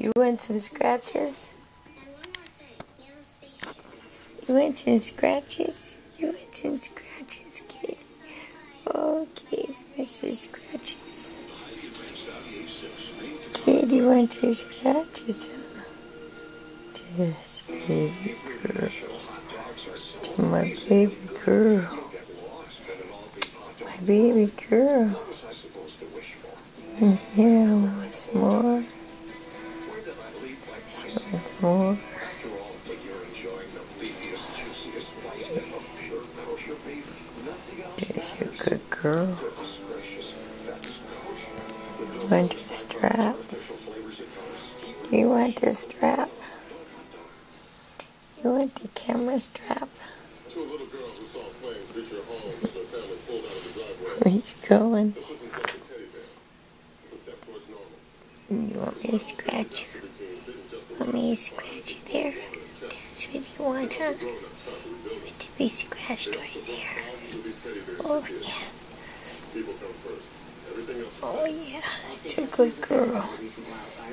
You want some scratches? You want some scratches? You want some scratches, kid? Okay, you want some scratches? Kid, you want some scratches? Yes, baby girl. My baby girl. My baby girl. Yeah, wants more. She wants more. There's your good girl. You want the strap? You want the strap? You want the camera strap? Where you going? You want me to scratch you? Want me to scratch you there? That's what you want, huh? You want to be scratched right there. Oh, yeah. Oh, yeah. Such a good girl.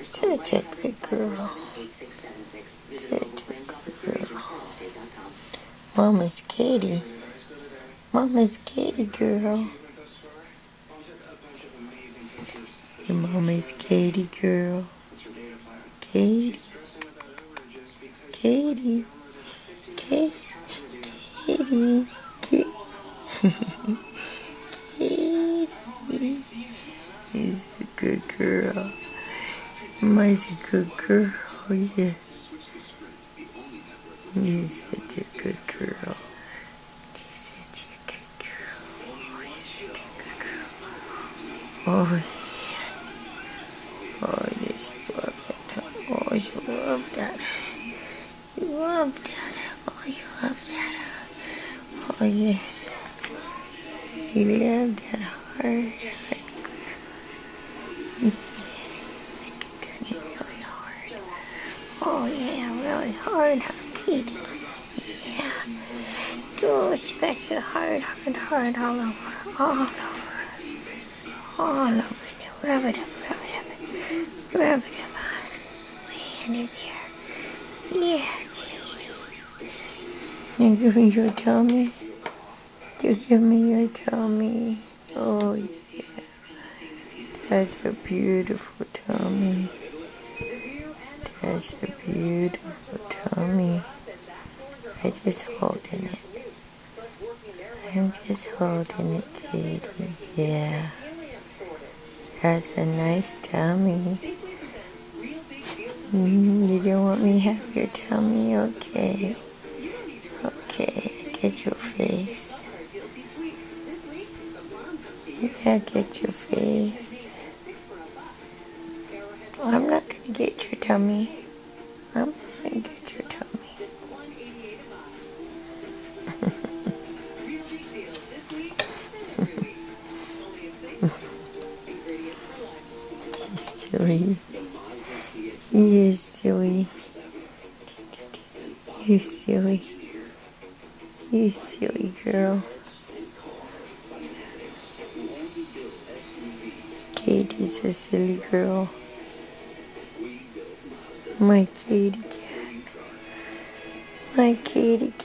Such a good girl. Such a good girl. Mama's Katie. Mama's Katie, girl. Your mama's Katie, girl. Katie. Katie. Katie. Katie. Katie. He's a good girl. Mama's a good girl. Oh, yes. He's such a good girl. She's such a good girl. Oh, he's such a good girl. Oh, yes. Oh, yes, you love that. Oh, you love that. You love that. Oh, you love that. Oh, yes. You love that hard. Really hard. Oh, yeah, really hard, huh, Pete? Yeah. Do scratch it hard, all over. All over. All over. Rub it up. Rub it up. Lay under there. Yeah. You give me your tummy? You give me your tummy? Oh, yeah. That's a beautiful tummy. That's a beautiful tummy. I'm just holding it. I'm just holding it, Katie. Yeah. That's a nice tummy. You don't want me to have your tummy? Okay. Okay, get your face. Yeah, get your face. I'm not going to get your tummy. I'm not going to get your tummy. Silly. You're silly. You're silly. You silly girl. Katie's a silly girl. My Katie cat. My Katie cat.